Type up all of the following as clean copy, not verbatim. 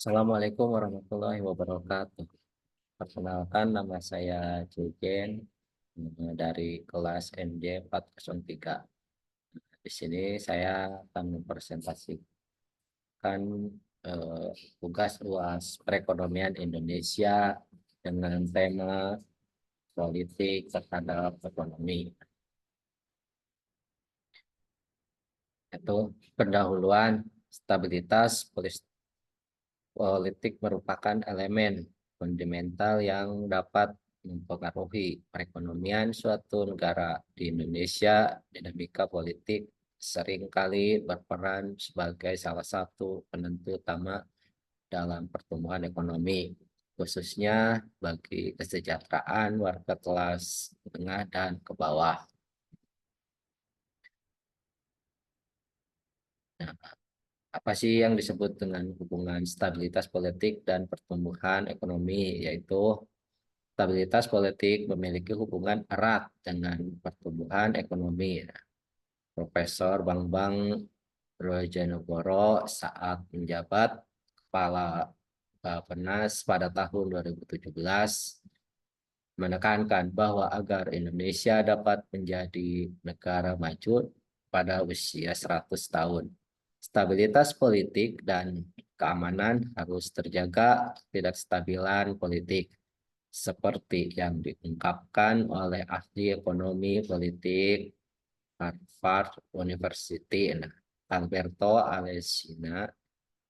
Assalamualaikum warahmatullahi wabarakatuh. Perkenalkan, nama saya Jujen dari kelas MJ 403. Di sini saya akan mempresentasikan tugas UAS perekonomian Indonesia dengan tema politik terhadap ekonomi. Itu pendahuluan stabilitas politik merupakan elemen fundamental yang dapat mempengaruhi perekonomian suatu negara. Di Indonesia, dinamika politik seringkali berperan sebagai salah satu penentu utama dalam pertumbuhan ekonomi, khususnya bagi kesejahteraan warga kelas menengah dan ke bawah. Nah, apa sih yang disebut dengan hubungan stabilitas politik dan pertumbuhan ekonomi, yaitu stabilitas politik memiliki hubungan erat dengan pertumbuhan ekonomi. Profesor Bambang Brojonegoro saat menjabat Kepala Bappenas pada tahun 2017 menekankan bahwa agar Indonesia dapat menjadi negara maju pada usia 100 tahun, stabilitas politik dan keamanan harus terjaga. Tidak stabilan politik seperti yang diungkapkan oleh ahli ekonomi politik Harvard University, Alberto Alesina,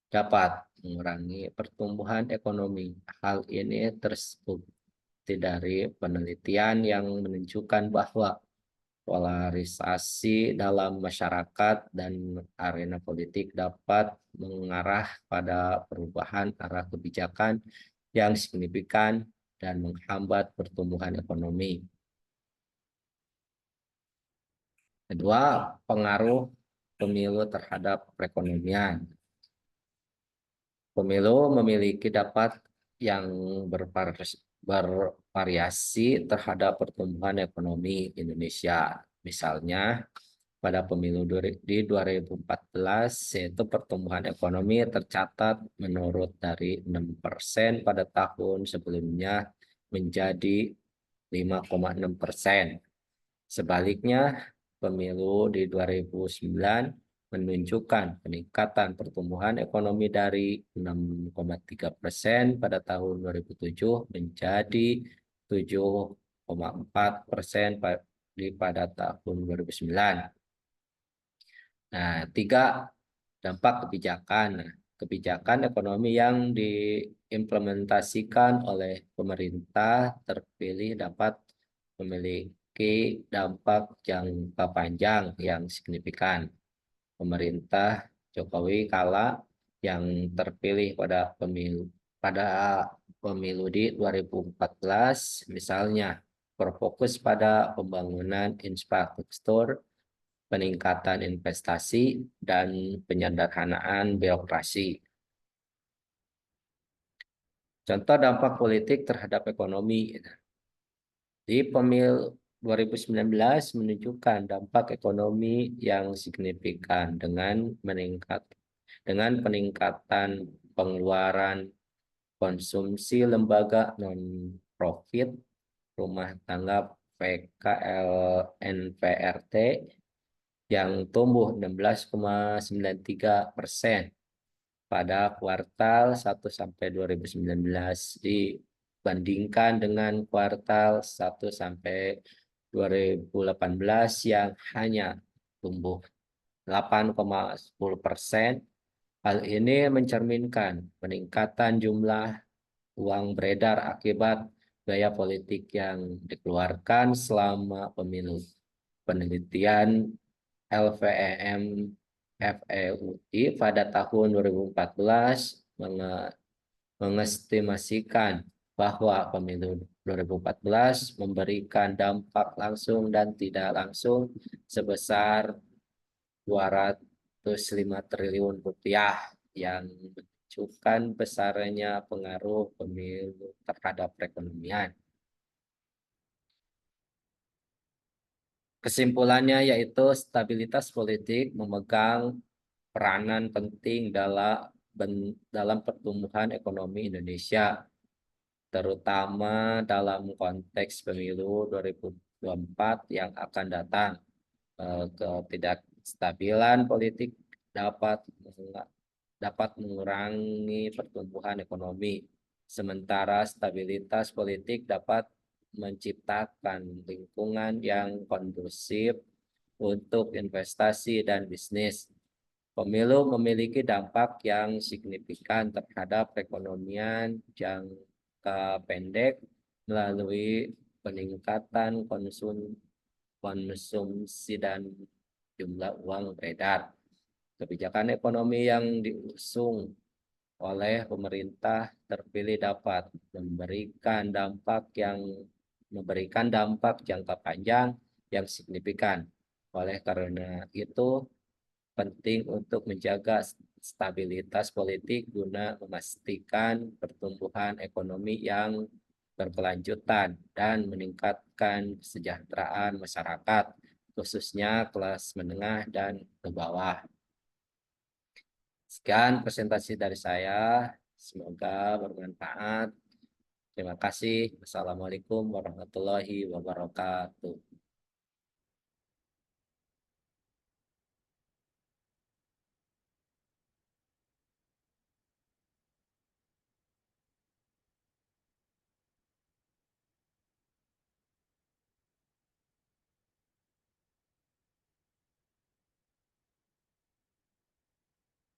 dapat mengurangi pertumbuhan ekonomi. Hal ini terbukti dari penelitian yang menunjukkan bahwa polarisasi dalam masyarakat dan arena politik dapat mengarah pada perubahan arah kebijakan yang signifikan dan menghambat pertumbuhan ekonomi. Kedua, pengaruh pemilu terhadap perekonomian. Pemilu memiliki dampak yang bervariasi terhadap pertumbuhan ekonomi Indonesia. Misalnya, pada pemilu di 2014, yaitu pertumbuhan ekonomi tercatat menurun dari 6% pada tahun sebelumnya menjadi 5,6%. Sebaliknya, pemilu di 2009 menunjukkan peningkatan pertumbuhan ekonomi dari 6,3% pada tahun 2007 menjadi 7,4% pada tahun 2009. Nah, tiga, dampak kebijakan. Nah, kebijakan ekonomi yang diimplementasikan oleh pemerintah terpilih dapat memiliki dampak jangka panjang yang signifikan. Pemerintah Jokowi kala yang terpilih pada pemilu di 2014 misalnya berfokus pada pembangunan infrastruktur, peningkatan investasi, dan penyederhanaan birokrasi. Contoh dampak politik terhadap ekonomi. Di pemilu 2019 menunjukkan dampak ekonomi yang signifikan dengan peningkatan pengeluaran konsumsi lembaga non-profit, rumah tangga PKLNPRT yang tumbuh 16,93% pada kuartal 1 sampai 2019 dibandingkan dengan kuartal 1 sampai 2018 yang hanya tumbuh 8,10%. Hal ini mencerminkan peningkatan jumlah uang beredar akibat biaya politik yang dikeluarkan selama pemilu. Penelitian LVEM FEUI pada tahun 2014 mengestimasikan bahwa pemilu 2014 memberikan dampak langsung dan tidak langsung sebesar 205 triliun rupiah yang menunjukkan besarnya pengaruh pemilu terhadap perekonomian. Kesimpulannya yaitu stabilitas politik memegang peranan penting dalam pertumbuhan ekonomi Indonesia, terutama dalam konteks pemilu 2024 yang akan datang. Ketidakstabilan politik dapat mengurangi pertumbuhan ekonomi, sementara stabilitas politik dapat menciptakan lingkungan yang kondusif untuk investasi dan bisnis. Pemilu memiliki dampak yang signifikan terhadap perekonomian jangka pendek melalui peningkatan konsumsi dan jumlah uang beredar. Kebijakan ekonomi yang diusung oleh pemerintah terpilih dapat memberikan dampak jangka panjang yang signifikan. Oleh karena itu, penting untuk menjaga stabilitas politik guna memastikan pertumbuhan ekonomi yang berkelanjutan dan meningkatkan kesejahteraan masyarakat, khususnya kelas menengah dan ke bawah. Sekian presentasi dari saya. Semoga bermanfaat. Terima kasih. Assalamualaikum warahmatullahi wabarakatuh.